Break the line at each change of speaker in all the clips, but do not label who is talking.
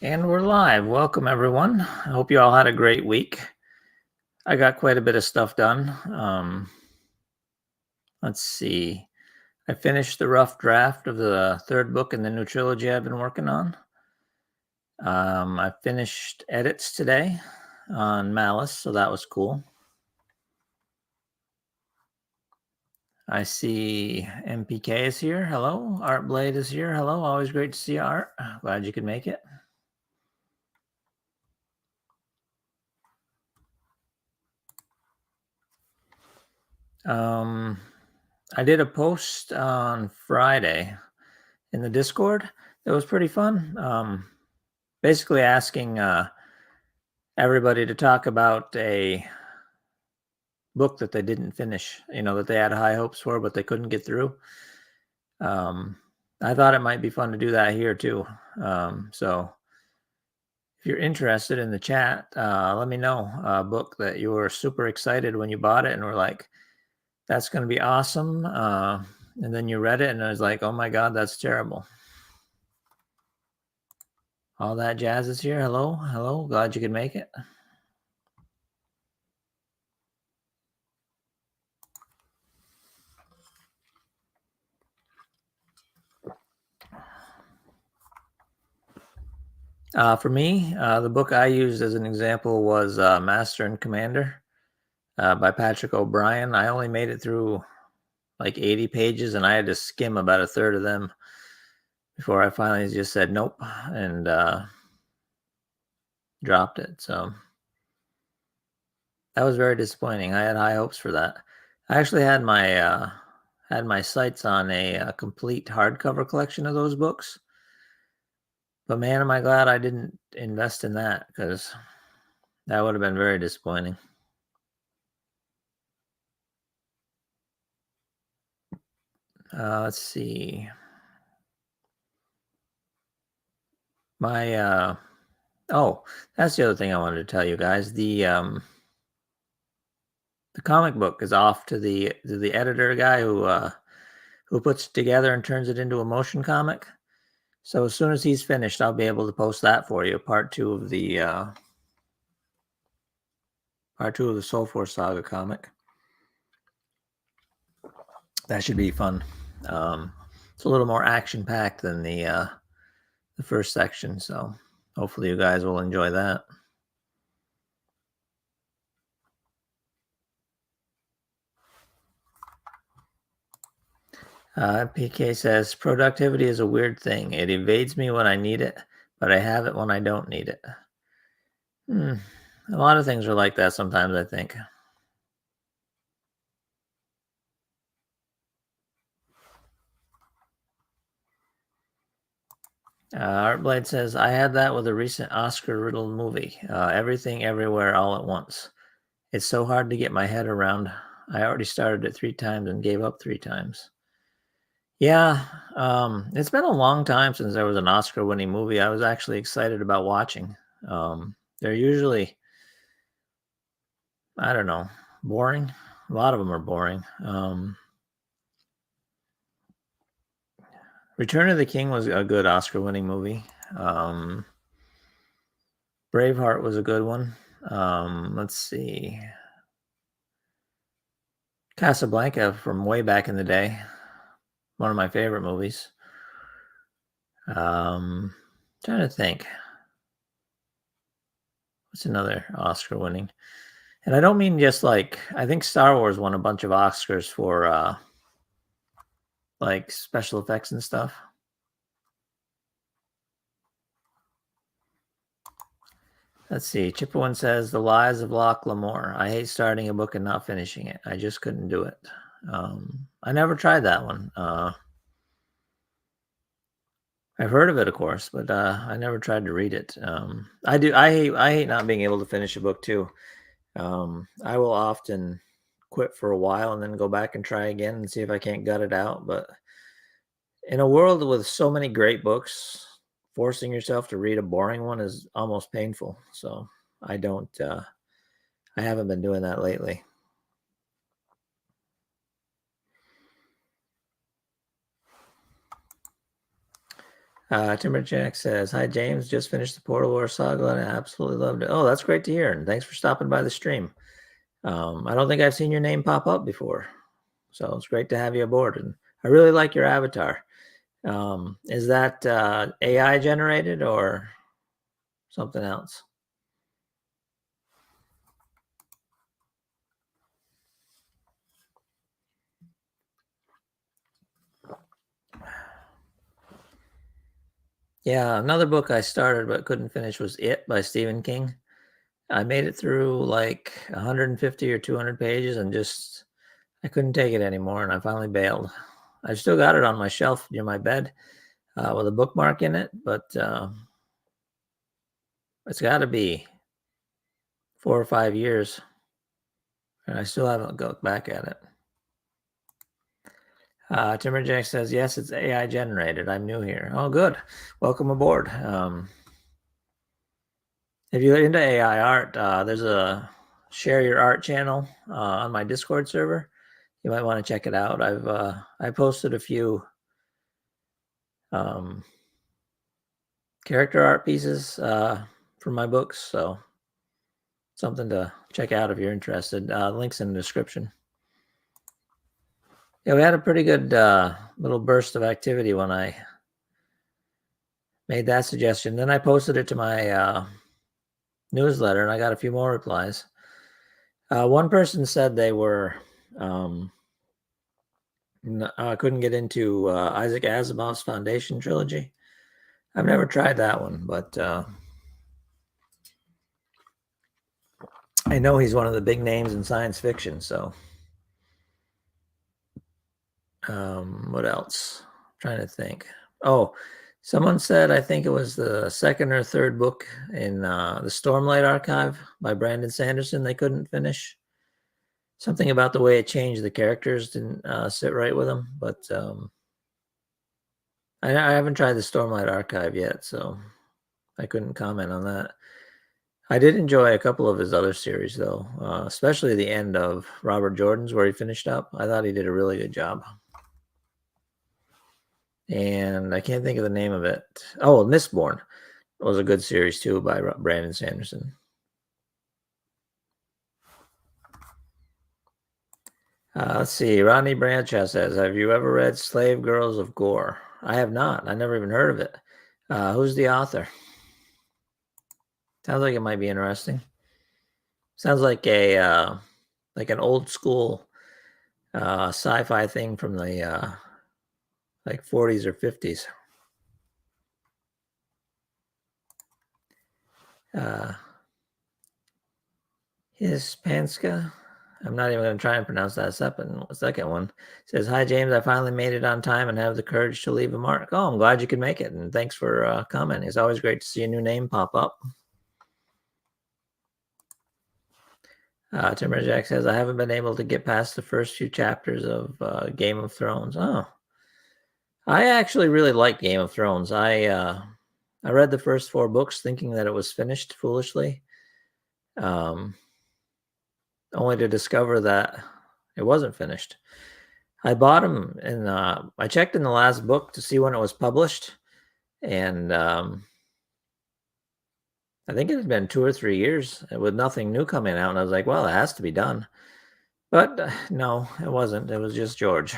And we're live. Welcome, everyone. I hope you all had a great week. I got quite a bit of stuff done. Let's see. I finished the rough draft of the third book in the new trilogy I've been working on. I finished edits today on Malice, so that was cool. I see MPK is here. Hello. Art Blade is here. Hello. Always great to see you, Art. Glad you could make it. I did a post on Friday in the Discord. It was pretty fun. Basically asking everybody to talk about a book that they didn't finish, that they had high hopes for, but they couldn't get through. I thought it might be fun to do that here too. So if you're interested in the chat, let me know a book that you were super excited when you bought it and were like, that's going to be awesome. And then you read it and it was like, oh my God, that's terrible. All that jazz is here. Hello. Hello. Glad you could make it. For me, the book I used as an example was Master and Commander by Patrick O'Brien. I only made it through like 80 pages and I had to skim about a third of them before I finally just said nope and dropped it. So that was very disappointing. I had high hopes for that. I actually had my sights on a complete hardcover collection of those books. But man, am I glad I didn't invest in that because that would have been very disappointing. Let's see. My that's the other thing I wanted to tell you guys. The comic book is off to the editor guy who puts it together and turns it into a motion comic. So as soon as he's finished, I'll be able to post that for you. Part two of the Soul Force Saga comic. That should be fun. It's a little more action packed than the first section, so hopefully you guys will enjoy that. PK says, productivity is a weird thing. It evades me when I need it, but I have it when I don't need it. A lot of things are like that sometimes, I think. Artblade says, I had that with a recent Oscar-riddled movie, Everything Everywhere All at Once. It's so hard to get my head around. I already started it 3 times and gave up 3 times. Yeah, it's been a long time since there was an Oscar-winning movie I was actually excited about watching. They're usually, I don't know, boring. A lot of them are boring. Return of the King was a good Oscar-winning movie. Braveheart was a good one. Let's see. Casablanca from way back in the day. One of my favorite movies. Trying to think. What's another Oscar winning? And I don't mean just like, I think Star Wars won a bunch of Oscars for like special effects and stuff. Let's see. Chippewan says, The Lies of Locke Lamore. I hate starting a book and not finishing it. I just couldn't do it. I never tried that one. I've heard of it, of course, but I never tried to read it. I hate not being able to finish a book too. I will often quit for a while and then go back and try again and see if I can't gut it out. But in a world with so many great books, forcing yourself to read a boring one is almost painful. So I haven't been doing that lately. Timberjack says, "Hi James, just finished the Portal War saga and I absolutely loved it." Oh, that's great to hear, and thanks for stopping by the stream. I don't think I've seen your name pop up before, so it's great to have you aboard. And I really like your avatar. Is that AI generated or something else? Yeah, another book I started but couldn't finish was It by Stephen King. I made it through like 150 or 200 pages and just I couldn't take it anymore, and I finally bailed. I've still got it on my shelf near my bed with a bookmark in it, but it's got to be 4 or 5 years, and I still haven't looked back at it. Timberjack says, yes, it's AI generated. I'm new here. Oh, good. Welcome aboard. If you're into AI art, there's a share your art channel on my Discord server. You might want to check it out. I posted a few character art pieces from my books, so something to check out if you're interested. Links in the description. Yeah, we had a pretty good little burst of activity when I made that suggestion. Then I posted it to my newsletter, and I got a few more replies. One person said they were couldn't get into Isaac Asimov's Foundation trilogy. I've never tried that one, but I know he's one of the big names in science fiction. So, what else? I'm trying to think. Oh, someone said I think it was the second or third book in the Stormlight Archive by Brandon Sanderson. They couldn't finish. Something about the way it changed the characters didn't sit right with them, but I haven't tried the Stormlight Archive yet, so I couldn't comment on that. I did enjoy a couple of his other series, though, especially the end of Robert Jordan's, where he finished up. I thought he did a really good job. And I can't think of the name of it. Oh, Mistborn was a good series, too, by Brandon Sanderson. Let's see. Rodney Branchhouse says, have you ever read Slave Girls of Gore? I have not. I never even heard of it. Who's the author? Sounds like it might be interesting. Sounds like a like an old school sci-fi thing from the like 40s or 50s. Hispanska. I'm not even going to try and pronounce that second one. It says, hi, James. I finally made it on time and have the courage to leave a mark. Oh, I'm glad you could make it. And thanks for commenting. It's always great to see a new name pop up. Timberjack says, I haven't been able to get past the first few chapters of Game of Thrones. Oh, I actually really like Game of Thrones. I read the first 4 books thinking that it was finished foolishly, only to discover that it wasn't finished. I bought them and I checked in the last book to see when it was published, and I think it had been 2 or 3 years with nothing new coming out, and I was like, well, it has to be done. But no, it wasn't. It was just George.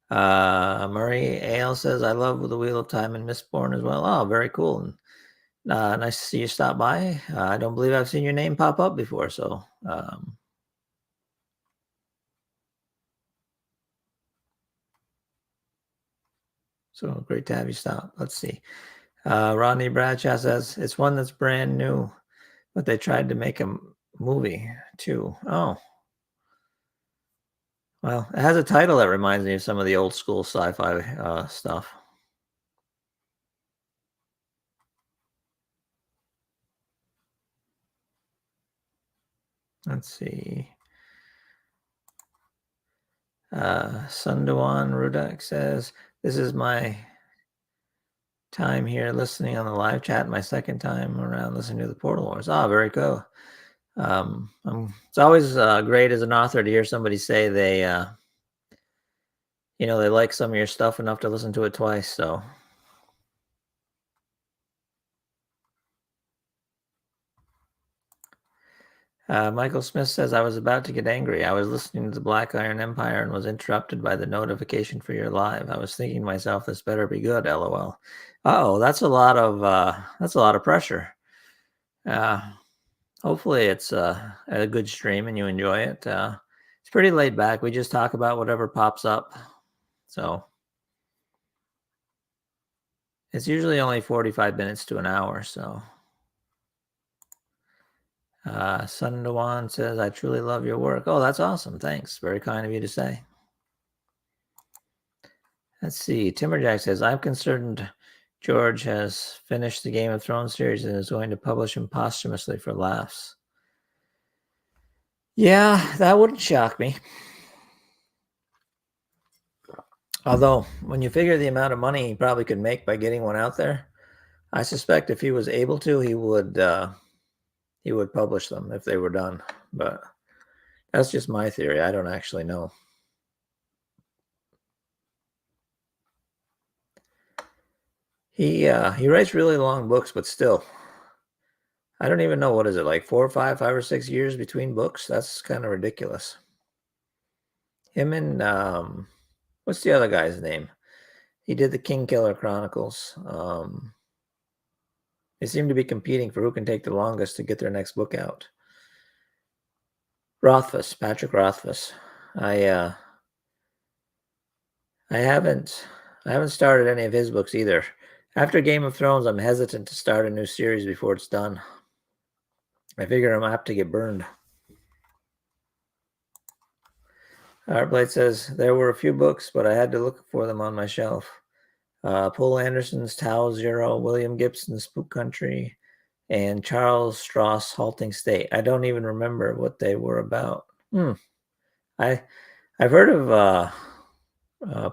Murray Ale says, I love The Wheel of Time and Mistborn as well. Oh, very cool. And nice to see you stop by. I don't believe I've seen your name pop up before, so so great to have you stop. Let's see. Rodney Bradshaw says, it's one that's brand new, but they tried to make a movie too. Oh. Well, it has a title that reminds me of some of the old school sci-fi stuff. Let's see. Sundawan Rudak says, this is my time here listening on the live chat, my second time around listening to the Portal Wars. Ah, very cool. It's always great as an author to hear somebody say they they like some of your stuff enough to listen to it twice. So, Michael Smith says, I was about to get angry. I was listening to the Black Iron Empire and was interrupted by the notification for your live. I was thinking to myself, this better be good, LOL. Oh, that's a lot of pressure. Uh, Hopefully it's a good stream and you enjoy it. It's pretty laid back. We just talk about whatever pops up. So it's usually only 45 minutes to an hour. So Sun Dewan says, I truly love your work. Oh, that's awesome. Thanks. Very kind of you to say. Let's see. Timberjack says, I'm concerned George has finished the Game of Thrones series and is going to publish him posthumously for laughs. Yeah, that wouldn't shock me. Although, when you figure the amount of money he probably could make by getting one out there, I suspect if he was able to, he would publish them if they were done. But that's just my theory. I don't actually know. He writes really long books, but still, I don't even know, what is it, like 4 or 5, 5 or 6 years between books? That's kind of ridiculous. Him and what's the other guy's name? He did the Kingkiller Chronicles. They seem to be competing for who can take the longest to get their next book out. Rothfuss, Patrick Rothfuss. I haven't started any of his books either. After Game of Thrones, I'm hesitant to start a new series before it's done. I figure I'm apt to get burned. Artblade says, there were a few books, but I had to look for them on my shelf. Poul Anderson's Tau Zero, William Gibson's Spook Country, and Charles Stross' Halting State. I don't even remember what they were about. I've heard of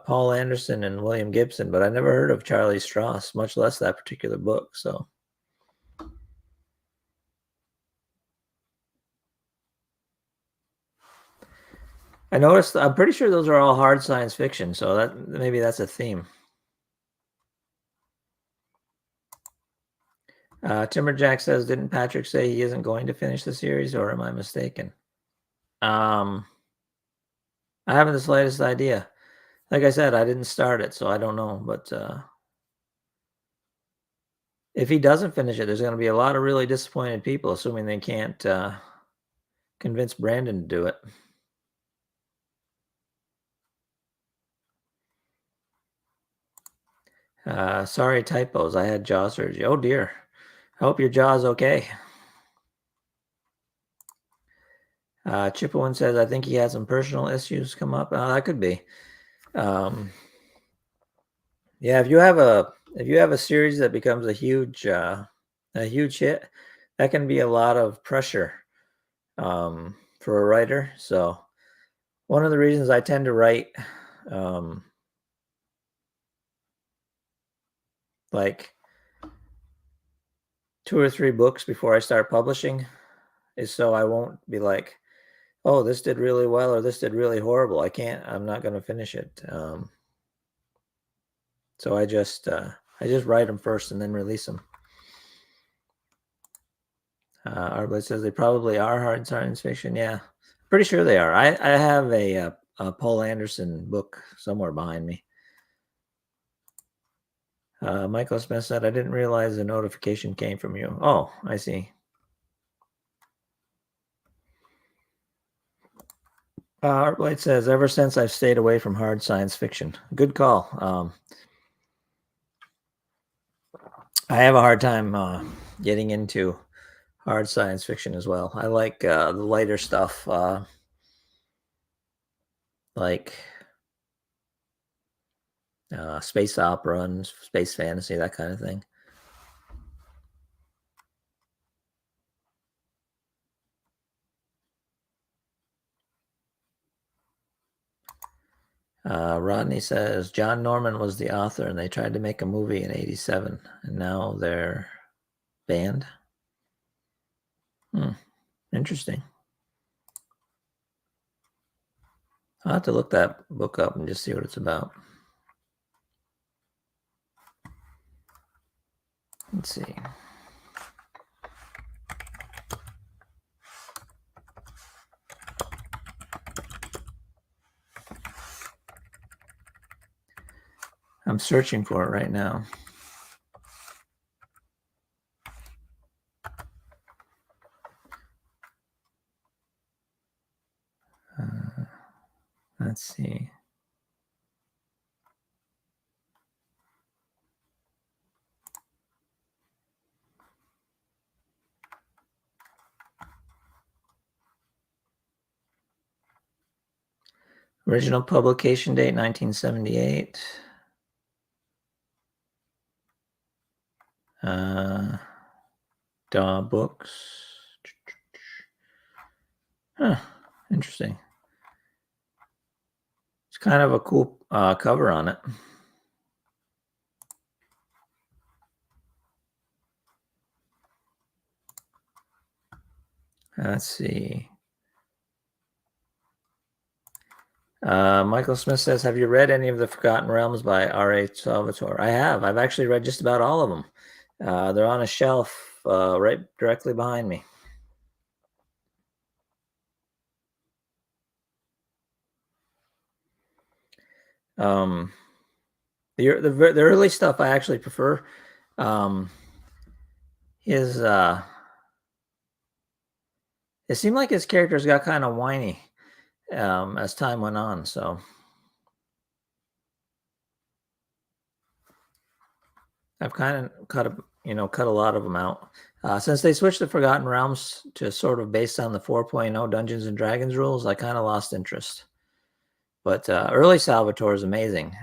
Paul Anderson and William Gibson, but I never heard of Charlie Stross, much less that particular book. So, I noticed. I'm pretty sure those are all hard science fiction. So that maybe that's a theme. Timberjack says, "Didn't Patrick say he isn't going to finish the series, or am I mistaken?" I haven't the slightest idea. Like I said, I didn't start it, so I don't know. But if he doesn't finish it, there's going to be a lot of really disappointed people, assuming they can't convince Brandon to do it. Sorry, typos. I had jaw surgery. Oh dear. I hope your jaw's okay. Chippewan says, I think he had some personal issues come up. That could be. Yeah, if you have a series that becomes a huge hit, that can be a lot of pressure for a writer. So one of the reasons I tend to write like 2 or 3 books before I start publishing is so I won't be like, oh, this did really well or this did really horrible. I'm not going to finish it. So I just write them first and then release them. Arblet says they probably are hard science fiction. Yeah, pretty sure they are. I have a Paul Anderson book somewhere behind me. Michael Smith said, I didn't realize the notification came from you. Oh, I see. Artblight says, ever since I've stayed away from hard science fiction. Good call. I have a hard time getting into hard science fiction as well. I like the lighter stuff, like space opera and space fantasy, that kind of thing. Rodney says John Norman was the author, and they tried to make a movie in '87, and now they're banned. Interesting. I'll have to look that book up and just see what it's about. Let's see. I'm searching for it right now. Let's see. Original publication date 1978. Daw Books. Huh, interesting. It's kind of a cool cover on it. Let's see. Michael Smith says, have you read any of the Forgotten Realms by R.A. Salvatore? I have. I've actually read just about all of them. They're on a shelf right directly behind me. The early stuff I actually prefer. It seemed like his characters got kind of whiny as time went on. So I've kind of cut a lot of them out. Since they switched the Forgotten Realms to sort of based on the 4.0 Dungeons and Dragons rules, I kind of lost interest. But early Salvatore is amazing.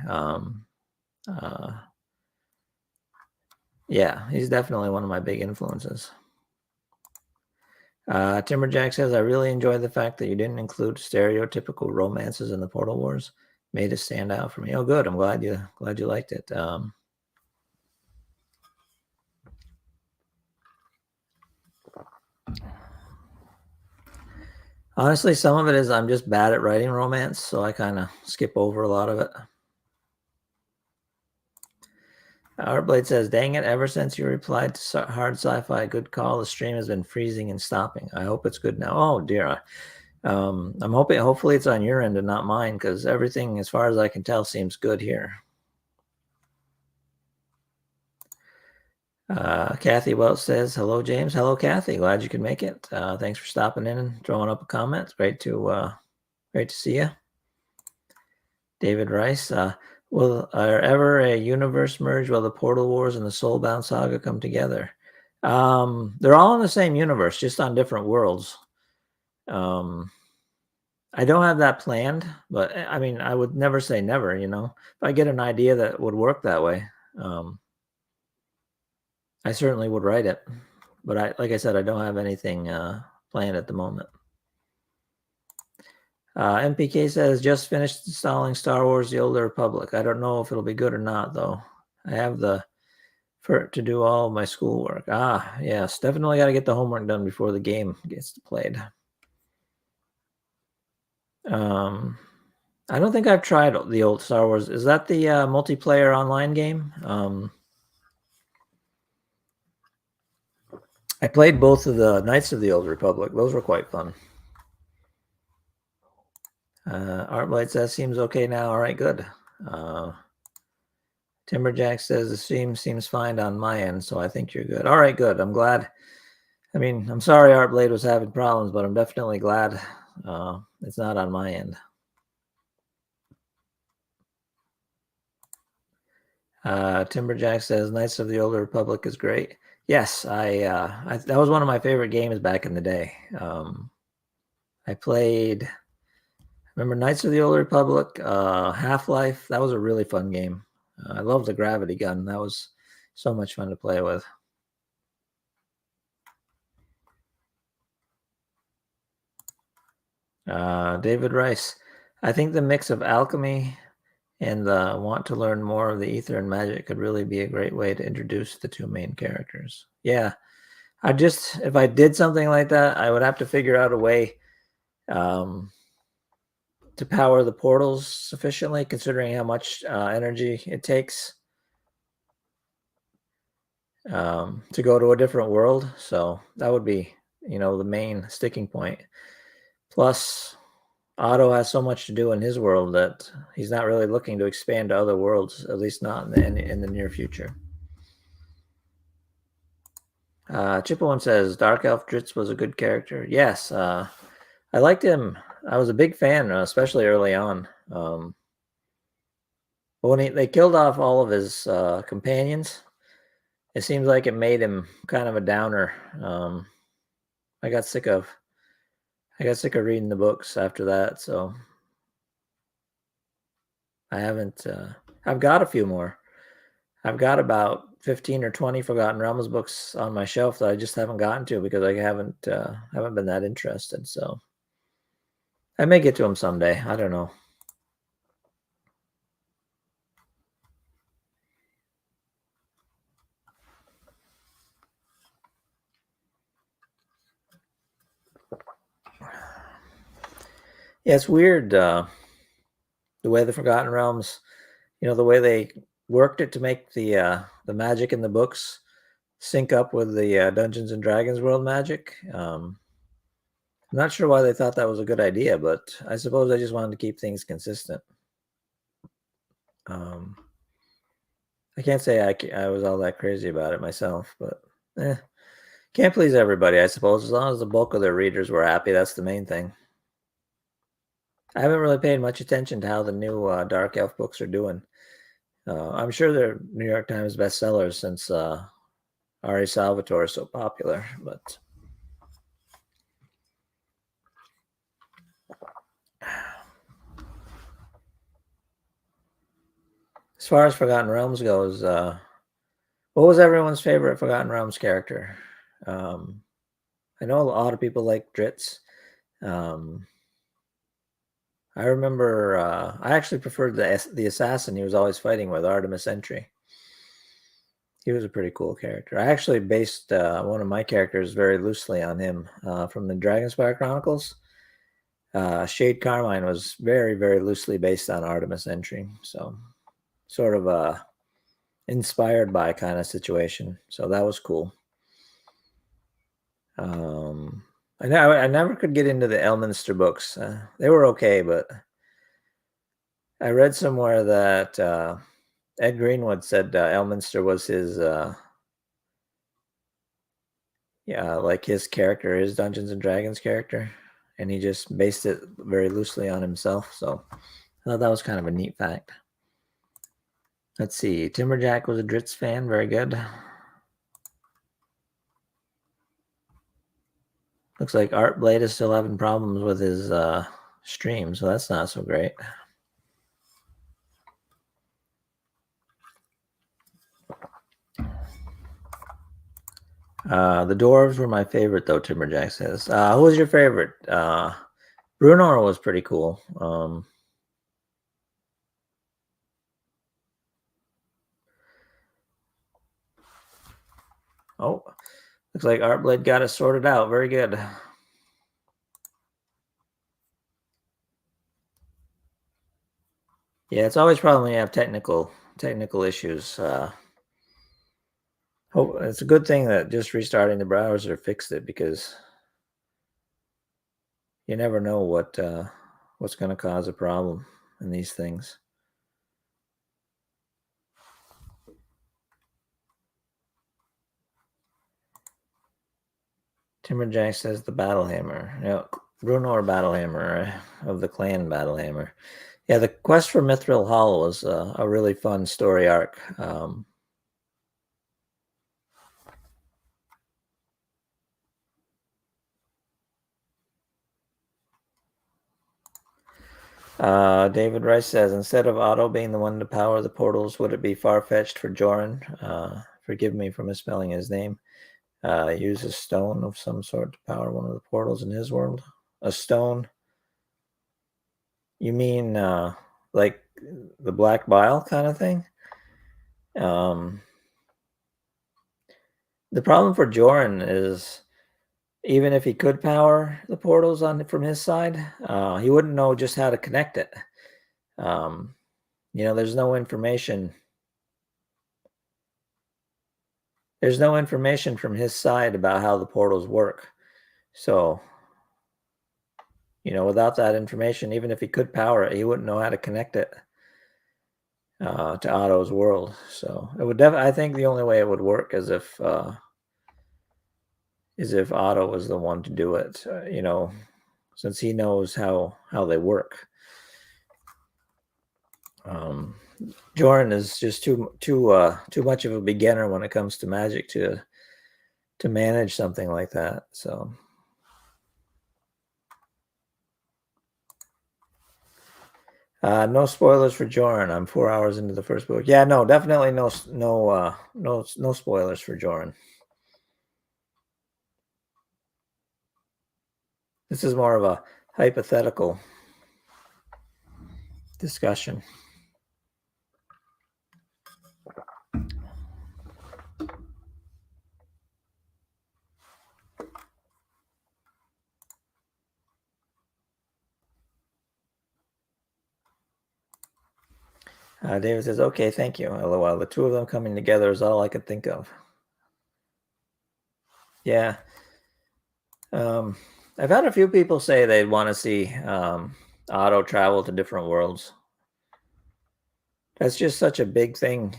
Yeah, he's definitely one of my big influences. Timberjack says, I really enjoyed the fact that you didn't include stereotypical romances in the Portal Wars. Made it stand out for me. Oh, good. I'm glad you liked it. Honestly, some of it is I'm just bad at writing romance, so I kind of skip over a lot of it. Artblade says, dang it, ever since you replied to Hard Sci-Fi, good call, the stream has been freezing and stopping. I hope it's good now. Oh, dear. I'm hopefully it's on your end and not mine, because everything, as far as I can tell, seems good here. Kathy Welch says, hello, James. Hello, Kathy. Glad you could make it. Thanks for stopping in and throwing up a comment. It's great to see you. David Rice, will there ever a universe merge while the Portal Wars and the Soulbound Saga come together? They're all in the same universe, just on different worlds. I don't have that planned, but I mean, I would never say never, If I get an idea that would work that way, I certainly would write it. But like I said, I don't have anything planned at the moment. MPK says, just finished installing Star Wars The Old Republic. I don't know if it'll be good or not, though. I have to do all my schoolwork. Yes, definitely got to get the homework done before the game gets played. I don't think I've tried the old Star Wars. Is that the multiplayer online game? I played both of the Knights of the Old Republic. Those were quite fun. Artblight says, seems okay now. All right, good. Timberjack says, the stream seems fine on my end, so I think you're good. All right, good. I'm glad. I mean, I'm sorry Artblade was having problems, but I'm definitely glad it's not on my end. Timberjack says, Knights of the Old Republic is great. Yes, that was one of my favorite games back in the day. I played, remember Knights of the Old Republic, Half-Life. That was a really fun game. I love the gravity gun. That was so much fun to play with. David Rice, I think the mix of alchemy and the want to learn more of the ether and magic could really be a great way to introduce the two main characters. Yeah, if I did something like that, I would have to figure out a way. to power the portals sufficiently, considering how much energy it takes to go to a different world. So that would be, the main sticking point. Plus, Otto has so much to do in his world that he's not really looking to expand to other worlds, at least not in the near future. Chippewan says Dark Elf Dritz was a good character. Yes, I liked him. I was a big fan, especially early on. But when they killed off all of his companions, it seems like it made him kind of a downer. I got sick of reading the books after that, so I haven't. I've got a few more. I've got about 15 or 20 Forgotten Realms books on my shelf that I just haven't gotten to because I haven't been that interested. So I may get to them someday. I don't know. Yeah, it's weird the way the Forgotten Realms, the way they worked it to make the magic in the books sync up with the Dungeons and Dragons world magic. I'm not sure why they thought that was a good idea, but I suppose they just wanted to keep things consistent. I can't say I was all that crazy about it myself, but can't please everybody, I suppose. As long as the bulk of their readers were happy, that's the main thing. I haven't really paid much attention to how the new Dark Elf books are doing. I'm sure they're New York Times bestsellers since Ari Salvatore is so popular, but as far as Forgotten Realms goes, what was everyone's favorite Forgotten Realms character? I know a lot of people like Dritz. I remember I actually preferred the assassin he was always fighting with, Artemis Entry. He was a pretty cool character. I actually based one of my characters very loosely on him from the Dragonspire Chronicles. Shade Carmine was very, very loosely based on Artemis Entry. So sort of a inspired by kind of situation. So that was cool. I never could get into the Elminster books. They were okay, but I read somewhere that Ed Greenwood said Elminster was his, like his character, his Dungeons and Dragons character, and he just based it very loosely on himself. So I thought that was kind of a neat fact. Let's see. Timberjack was a Dritz fan. Very good. Looks like Art Blade is still having problems with his stream, so that's not so great. The dwarves were my favorite, though. Timberjack says. Who was your favorite? Brunor was pretty cool. Oh, looks like Artblade got it sorted out. Very good. Yeah, it's always problem when you have technical issues. It's a good thing that just restarting the browser fixed it, because you never know what's going to cause a problem in these things. Timberjack says the Battlehammer. Brunor Battlehammer of the clan Battlehammer. Yeah, the quest for Mithril Hall was a really fun story arc. David Rice says, instead of Otto being the one to power the portals, would it be far-fetched for Joran, forgive me for misspelling his name, use a stone of some sort to power one of the portals in his world? A stone? You mean like the black bile kind of thing? The problem for Joran is even if he could power the portals from his side, he wouldn't know just how to connect it. There's no information. There's no information from his side about how the portals work. So, without that information, even if he could power it, he wouldn't know how to connect it to Otto's world. So it would I think the only way it would work is if Otto was the one to do it. Since he knows how they work. Jordan is just too much of a beginner when it comes to magic to manage something like that. So. No spoilers for Joran. I'm 4 hours into the first book. Yeah, no, definitely no spoilers for Joran. This is more of a hypothetical discussion. David says, okay, thank you. LOL. The two of them coming together is all I could think of. Yeah. I've had a few people say they want to see Otto travel to different worlds. That's just such a big thing.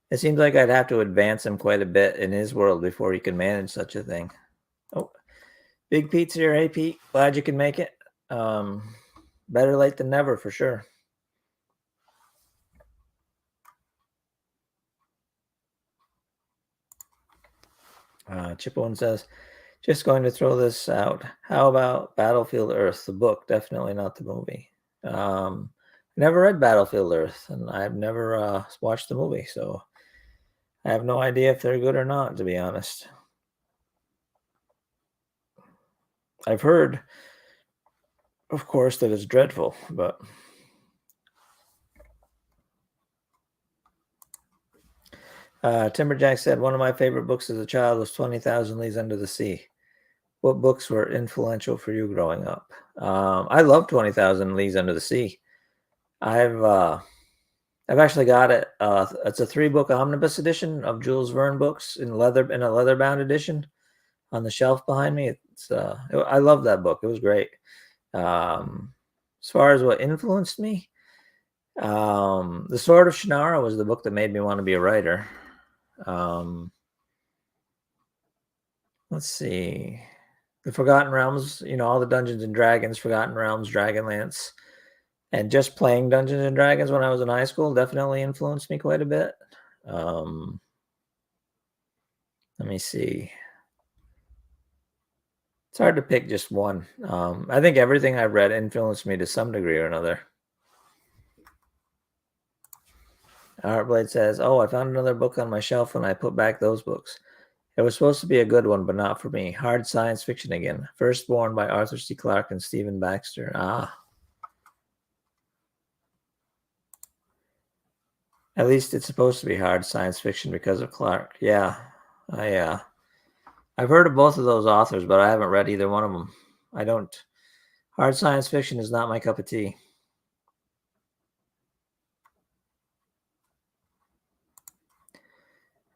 It seems like I'd have to advance him quite a bit in his world before he can manage such a thing. Oh, Big Pete's here. Hey, Pete. Glad you can make it. Better late than never, for sure. Chipone says, just going to throw this out. How about Battlefield Earth, the book? Definitely not the movie. Never read Battlefield Earth, and I've never watched the movie, so I have no idea if they're good or not, to be honest. I've heard, of course, that it's dreadful, but... Timberjack said, one of my favorite books as a child was 20,000 Leagues Under the Sea. What books were influential for you growing up? I love 20,000 Leagues Under the Sea. I've actually got it. It's a 3-book omnibus edition of Jules Verne books in a leather-bound edition on the shelf behind me. I love that book. It was great. As far as what influenced me, The Sword of Shannara was the book that made me want to be a writer. Let's see. The Forgotten Realms, all the Dungeons and Dragons, Forgotten Realms, Dragonlance, and just playing Dungeons and Dragons when I was in high school definitely influenced me quite a bit. Let me see. It's hard to pick just one. I think everything I've read influenced me to some degree or another. Heartblade says, oh, I found another book on my shelf when I put back those books. It was supposed to be a good one, but not for me. Hard science fiction again. Firstborn by Arthur C. Clarke and Stephen Baxter. At least it's supposed to be hard science fiction because of Clarke. Yeah, I've heard of both of those authors, but I haven't read either one of them. Hard science fiction is not my cup of tea.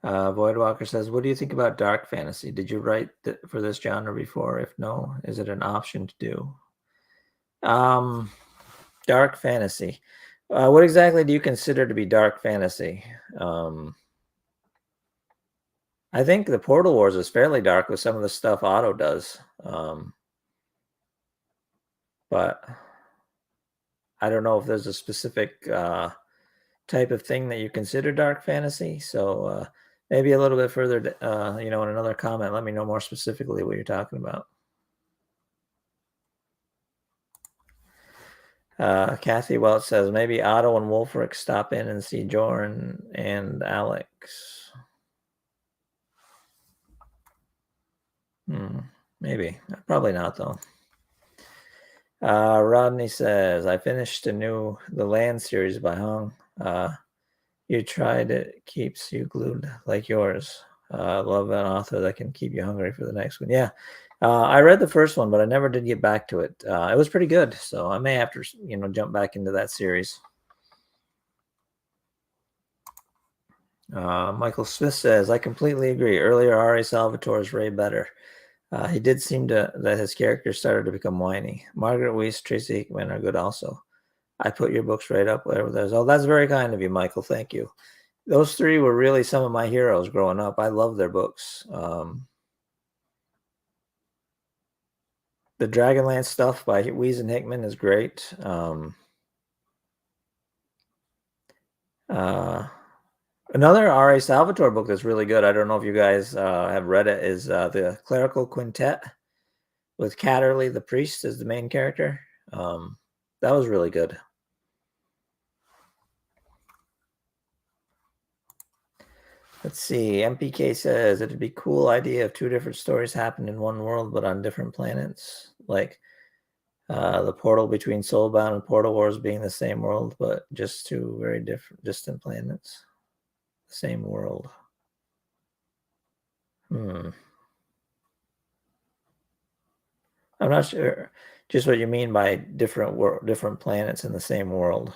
Voidwalker says, what do you think about dark fantasy? Did you write for this genre before? If no, is it an option to do? Dark fantasy. What exactly do you consider to be dark fantasy? I think the Portal Wars is fairly dark with some of the stuff Otto does. But I don't know if there's a specific type of thing that you consider dark fantasy. So maybe a little bit further, in another comment, let me know more specifically what you're talking about. Kathy Welch says, maybe Otto and Wulfric stop in and see Jorn and Alex. Maybe. Probably not, though. Rodney says, I finished the Land series by Hung. You tried it, keeps you glued like yours. I love an author that can keep you hungry for the next one. Yeah. I read the first one, but I never did get back to it. It was pretty good, so I may have to, jump back into that series. Michael Smith says, I completely agree. Earlier, R.A. Salvatore is way better. He did seem that his character started to become whiny. Margaret Weis, Tracy Hickman are good also. I put your books right up whatever there's. Oh, that's very kind of you, Michael. Thank you. Those three were really some of my heroes growing up. I love their books. The Dragonlance stuff by Weis and Hickman is great. Another R.A. Salvatore book that's really good, I don't know if you guys have read it, is The Clerical Quintet with Catterley the priest as the main character. That was really good. Let's see. MPK says it'd be a cool idea if two different stories happened in one world but on different planets. Like the portal between Soulbound and Portal Wars being the same world, but just two very different, distant planets. The same world. I'm not sure just what you mean by different planets in the same world.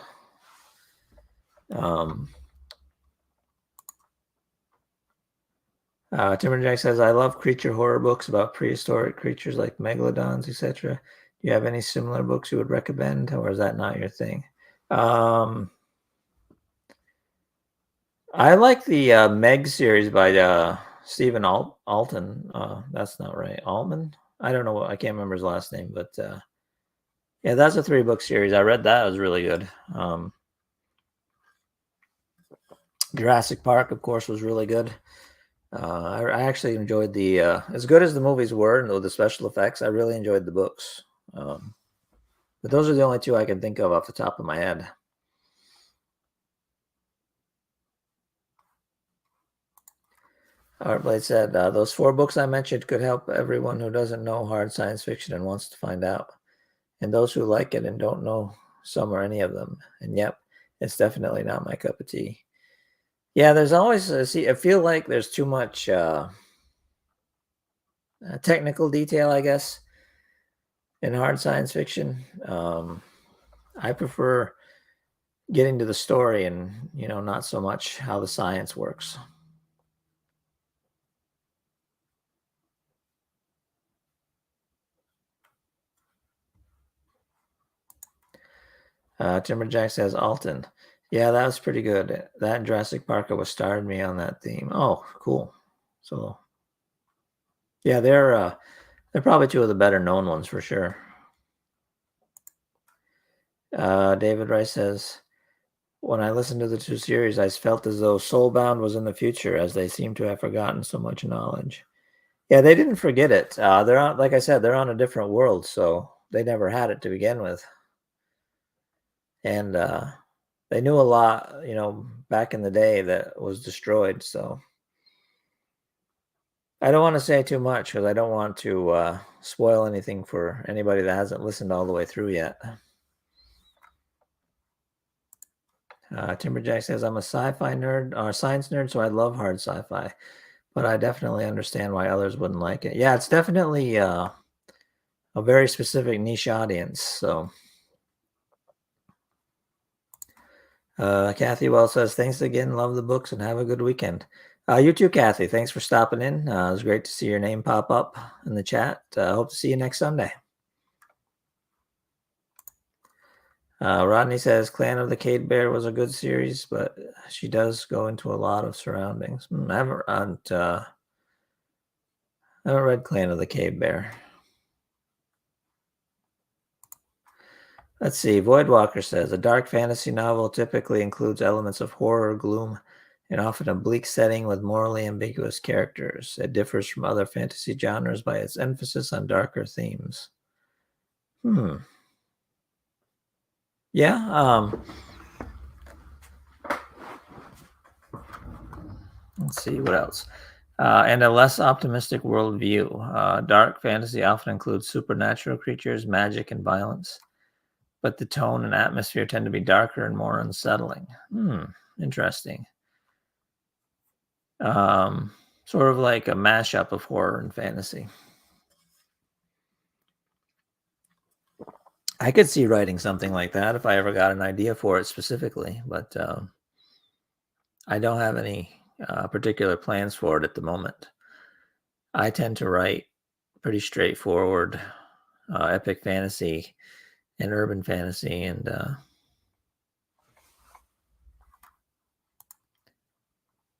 Timberjack says, I love creature horror books about prehistoric creatures like megalodons, etc. Do you have any similar books you would recommend, or is that not your thing? I like the Meg series by Stephen Alton. That's not right. Altman? I don't know. I can't remember his last name, but yeah, that's a 3-book series. I read that. It was really good. Jurassic Park, of course, was really good. I actually enjoyed the as good as the movies were and the special effects. I really enjoyed the books. But those are the only two I can think of off the top of my head. Artblade said, those 4 books I mentioned could help everyone who doesn't know hard science fiction and wants to find out. And those who like it and don't know some or any of them. And yep, it's definitely not my cup of tea. Yeah, there's always, I feel like there's too much technical detail, I guess, in hard science fiction. I prefer getting to the story and, not so much how the science works. Timberjack says Alton. Yeah, that was pretty good. That and Jurassic Park was starred me on that theme. Oh, cool. So, yeah, they're probably 2 of the better known ones for sure. David Rice says, when I listened to the 2 series, I felt as though Soulbound was in the future, as they seem to have forgotten so much knowledge. Yeah, they didn't forget it. They're on, like I said, they're on a different world, so they never had it to begin with. And they knew a lot, back in the day that was destroyed. So I don't want to say too much because I don't want to spoil anything for anybody that hasn't listened all the way through yet. Timberjack says, I'm a sci-fi nerd or science nerd, so I love hard sci-fi, but I definitely understand why others wouldn't like it. Yeah, it's definitely a very specific niche audience. So Kathy Wells says, thanks again. Love the books and have a good weekend. You too, Kathy. Thanks for stopping in. It was great to see your name pop up in the chat. Hope to see you next Sunday. Rodney says, Clan of the Cade Bear was a good series, but she does go into a lot of surroundings. I haven't read Clan of the Cade Bear. Let's see. Voidwalker says, a dark fantasy novel typically includes elements of horror, gloom, and often a bleak setting with morally ambiguous characters. It differs from other fantasy genres by its emphasis on darker themes. Yeah. Let's see what else. And a less optimistic worldview. Dark fantasy often includes supernatural creatures, magic, and violence, but the tone and atmosphere tend to be darker and more unsettling. Interesting. Sort of like a mashup of horror and fantasy. I could see writing something like that if I ever got an idea for it specifically, but I don't have any particular plans for it at the moment. I tend to write pretty straightforward epic fantasy and urban fantasy, and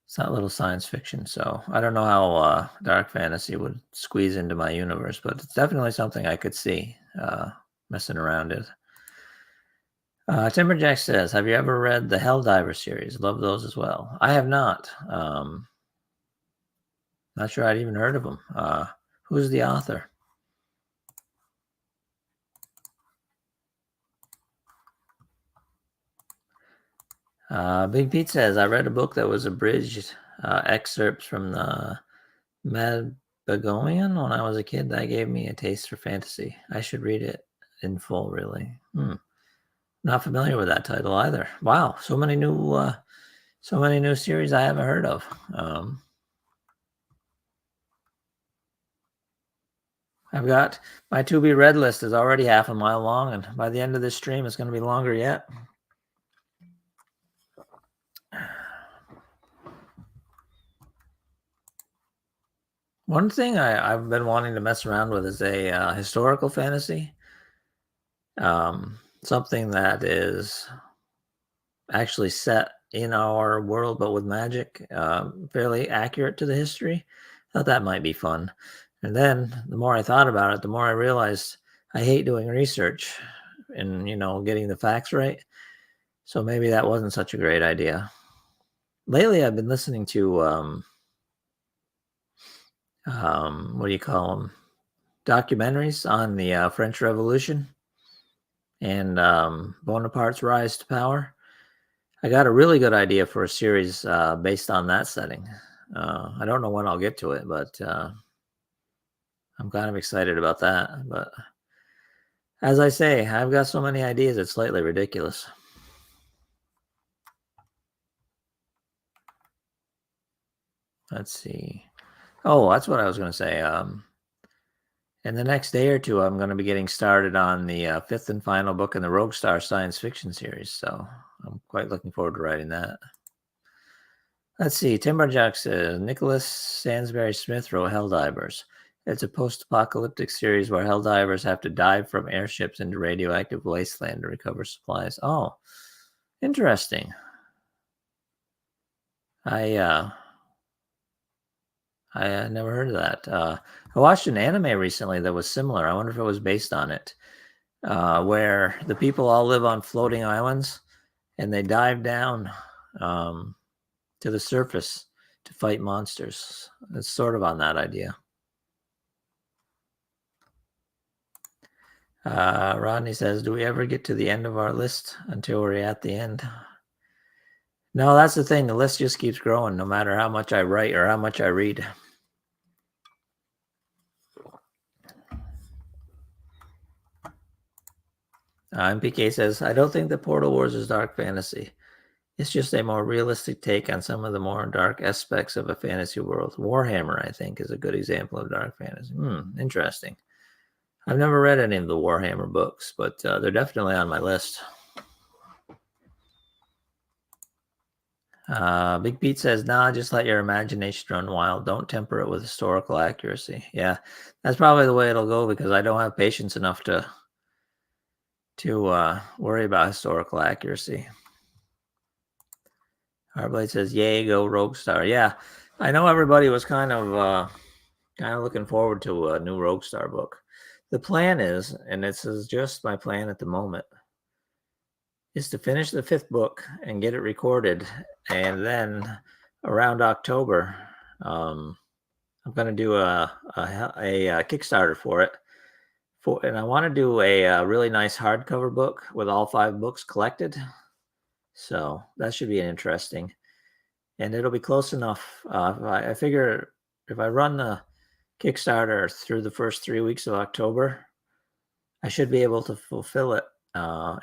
it's not little science fiction. So I don't know how dark fantasy would squeeze into my universe, but it's definitely something I could see messing around with. Timberjack says, "Have you ever read the Helldiver series? Love those as well." I have not. Not sure I'd even heard of them. Who's the author? Big Pete says, "I read a book that was abridged excerpts from the Mabinogion when I was a kid. That gave me a taste for fantasy. I should read it in full, really." Not familiar with that title either. Wow, so many new series I haven't heard of. I've got my to be read list is already half a mile long, and by the end of this stream, it's going to be longer yet. One thing I've been wanting to mess around with is a historical fantasy. Something that is actually set in our world, but with magic, fairly accurate to the history. Thought that might be fun. And then the more I thought about it, the more I realized I hate doing research and, getting the facts right. So maybe that wasn't such a great idea. Lately, I've been listening to, what do you call them? Documentaries on the French Revolution and Bonaparte's rise to power. I got a really good idea for a series based on that setting. I don't know when I'll get to it, but I'm kind of excited about that. But as I say, I've got so many ideas, it's slightly ridiculous. Let's see. Oh, that's what I was going to say. In the next day or two, I'm going to be getting started on the fifth and final book in the Rogue Star science fiction series. So I'm quite looking forward to writing that. Let's see. Timberjack says, Nicholas Sansbury Smith wrote Helldivers. It's a post-apocalyptic series where Helldivers have to dive from airships into radioactive wasteland to recover supplies. Oh, interesting. I never heard of that. I watched an anime recently that was similar. I wonder if it was based on it, where the people all live on floating islands and they dive down to the surface to fight monsters. It's sort of on that idea. Rodney says, "Do we ever get to the end of our list until we're at the end?" No, that's the thing. The list just keeps growing no matter how much I write or how much I read. MPK says, "I don't think that Portal Wars is dark fantasy. It's just a more realistic take on some of the more dark aspects of a fantasy world. Warhammer, I think, is a good example of dark fantasy." Interesting. I've never read any of the Warhammer books, but they're definitely on my list. Big Pete says, "Nah, just let your imagination run wild. Don't temper it with historical accuracy." Yeah, that's probably the way it'll go because I don't have patience enough to worry about historical accuracy. Harblade says, "Yay, go Rogue Star." Yeah, I know everybody was kind of looking forward to a new Rogue Star book. The plan is, and this is just my plan at the moment, is to finish the fifth book and get it recorded, and then around October, I'm going to do a Kickstarter for it. And I want to do a really nice hardcover book with all 5 books collected. So that should be interesting, and it'll be close enough. I figure if I run the Kickstarter through the first 3 weeks of October, I should be able to fulfill it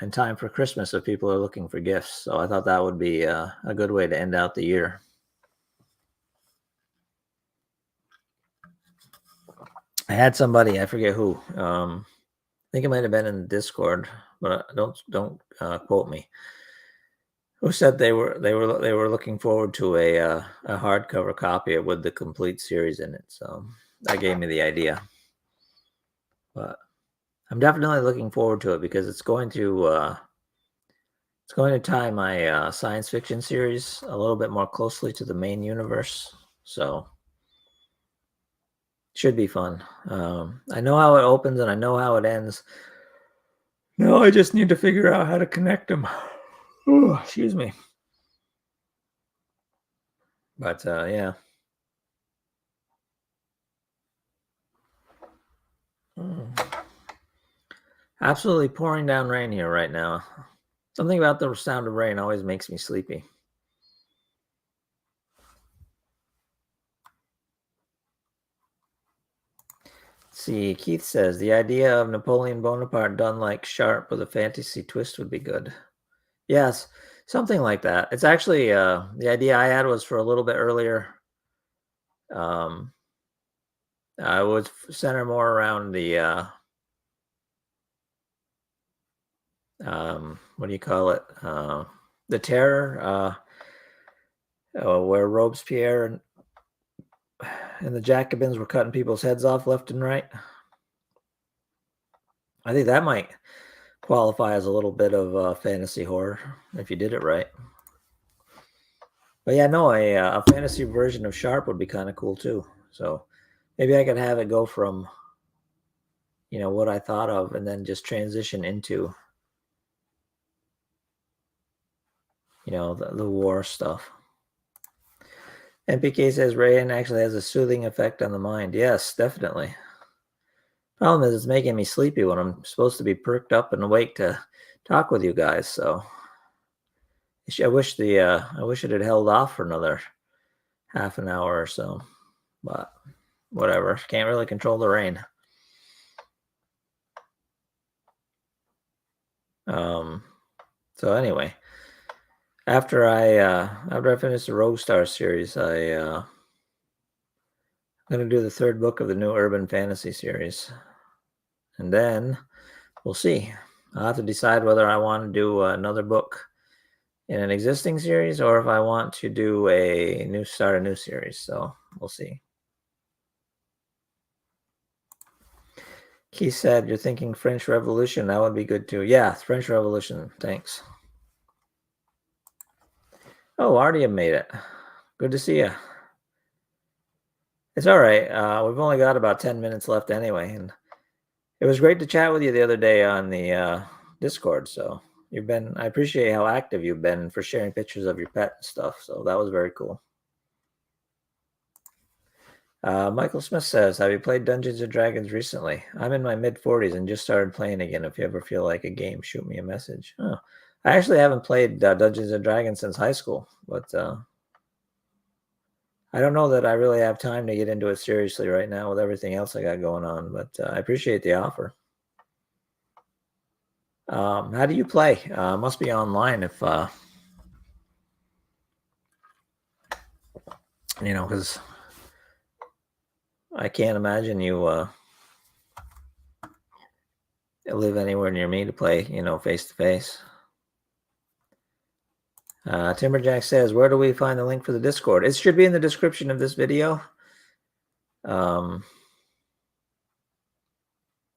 in time for Christmas if people are looking for gifts. So I thought that would be a good way to end out the year. I had somebody, I forget who. I think it might have been in Discord, but don't quote me. Who said they were looking forward to a hardcover copy with the complete series in it? So that gave me the idea. But I'm definitely looking forward to it because it's going to tie my science fiction series a little bit more closely to the main universe. So should be fun. I know how it opens and I know how it ends. No, I just need to figure out how to connect them. Ooh, excuse me. But yeah. Absolutely pouring down rain here right now. Something about the sound of rain always makes me sleepy. See, Keith says the idea of Napoleon Bonaparte done like Sharp with a fantasy twist would be good. Yes, something like that. It's actually the idea I had was for a little bit earlier. I would center more around the what do you call it? The Terror, where Robespierre and the Jacobins were cutting people's heads off left and right. I think that might qualify as a little bit of fantasy horror if you did it right. But yeah, no, a fantasy version of Sharp would be kind of cool too. So maybe I could have it go from, what I thought of and then just transition into, the war stuff. NPK says Rayan actually has a soothing effect on the mind. Yes, definitely. Problem is, it's making me sleepy when I'm supposed to be perked up and awake to talk with you guys. So I wish it had held off for another half an hour or so, but whatever. Can't really control the rain. So anyway, after I finish the Rogue Star series, I'm gonna do the third book of the new urban fantasy series, and then we'll see. I'll have to decide whether I want to do another book in an existing series or if I want to do a new series. So we'll see. Keith said, "You're thinking French Revolution. That would be good too." Yeah, French Revolution. Thanks. Oh, Artie made it. Good to see you. It's all right. We've only got about 10 minutes left anyway, and it was great to chat with you the other day on the Discord. So I appreciate how active you've been for sharing pictures of your pet and stuff. So that was very cool. Michael Smith says, "Have you played Dungeons and Dragons recently? I'm in my mid-40s and just started playing again. If you ever feel like a game, shoot me a message." Oh, I actually haven't played Dungeons and Dragons since high school, but I don't know that I really have time to get into it seriously right now with everything else I got going on, but I appreciate the offer. How do you play? Must be online if, because I can't imagine you live anywhere near me to play, face to face. Timberjack says, "Where do we find the link for the Discord?" It should be in the description of this video.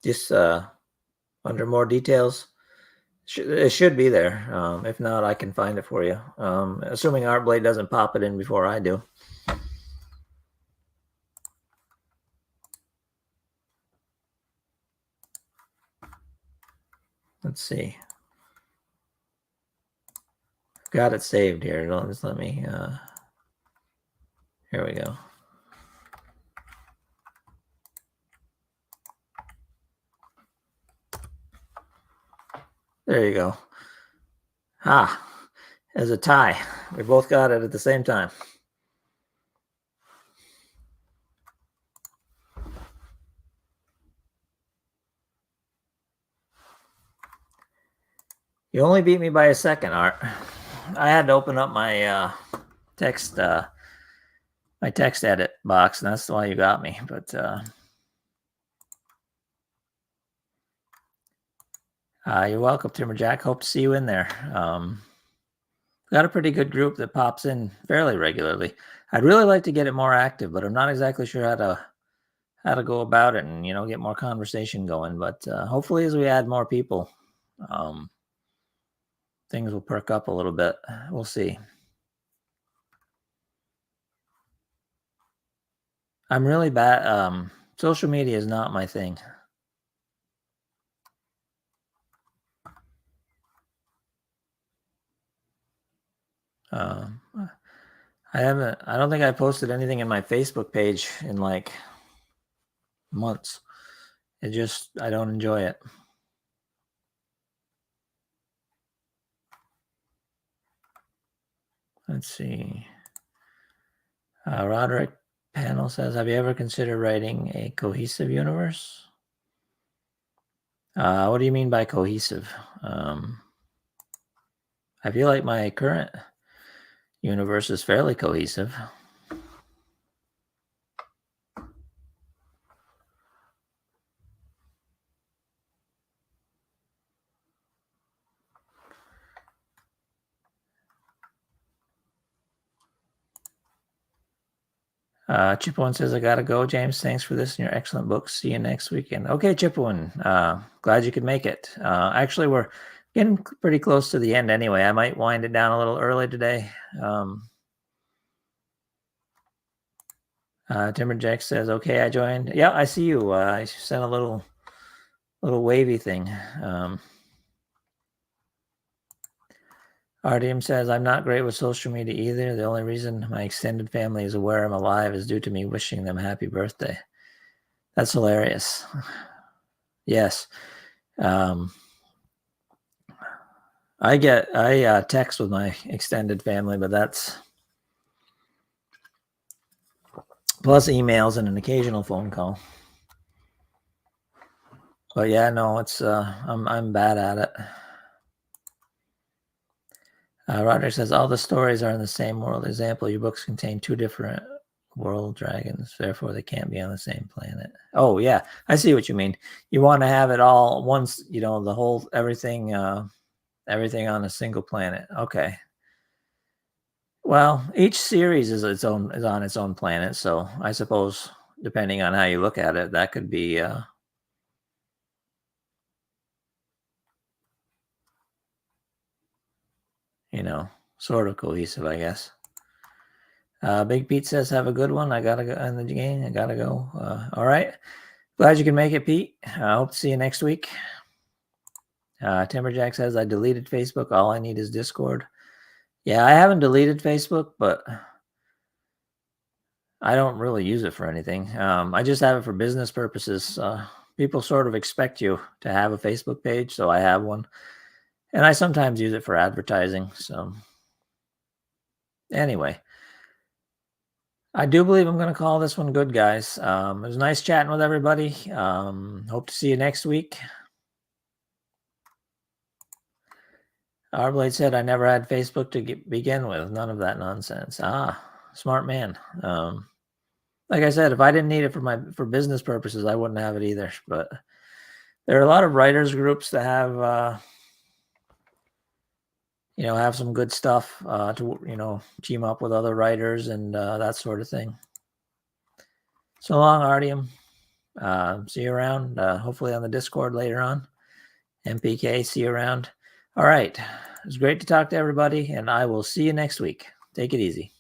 Just under more details. It should be there. If not, I can find it for you. Assuming Artblade doesn't pop it in before I do. Let's see. Got it saved here. Just let me. Here we go. There you go. There's a tie. We both got it at the same time. You only beat me by a second, Art. I had to open up my text edit box, and that's why you got me. But You're welcome, Timberjack. Hope to see you in there. Got a pretty good group that pops in fairly regularly. I'd really like to get it more active, but I'm not exactly sure how to go about it and get more conversation going. But hopefully, as we add more people, um, things will perk up a little bit. We'll see. I'm really bad. Social media is not my thing. Um, I don't think I posted anything in my Facebook page in like months. I don't enjoy it. Let's see. Roderick Panel says, have you ever considered writing a cohesive universe? What do you mean by cohesive? I feel like my current universe is fairly cohesive. Chipwin says, I gotta go. James, thanks for this and your excellent book. See you next weekend. Okay, Chipwin, glad you could make it. Actually, we're getting pretty close to the end anyway. I might wind it down a little early today. Timberjack says, okay, I joined. Yeah, I see you. I sent a little wavy thing. RDM says, I'm not great with social media either. The only reason my extended family is aware I'm alive is due to me wishing them happy birthday. That's hilarious. Yes. I text with my extended family, but that's plus emails and an occasional phone call. But yeah, no, it's I'm bad at it. Roger says all the stories are in the same world. Example, your books contain two different world dragons, therefore they can't be on the same planet. Oh yeah, I see what you mean. You want to have it all once, the whole everything on a single planet. Okay. Well, each series is on its own planet, so I suppose depending on how you look at it, that could be sort of cohesive, I guess. Big Pete says, have a good one. I gotta go in the game. I gotta go. All right. Glad you can make it, Pete. I hope to see you next week. Timberjack says, I deleted Facebook. All I need is Discord. Yeah, I haven't deleted Facebook, but I don't really use it for anything. I just have it for business purposes. People sort of expect you to have a Facebook page, so I have one. And I sometimes use it for advertising. So anyway, I do believe I'm going to call this one good, guys. It was nice chatting with everybody. Hope to see you next week. Arblade said, I never had Facebook to begin with. None of that nonsense. Smart man. Like I said, if I didn't need it for business purposes, I wouldn't have it either. But there are a lot of writers groups that have have some good stuff to team up with other writers and that sort of thing. So long, Artyom. See you around. Hopefully on the Discord later on. MPK, see you around. All right. It was great to talk to everybody, and I will see you next week. Take it easy.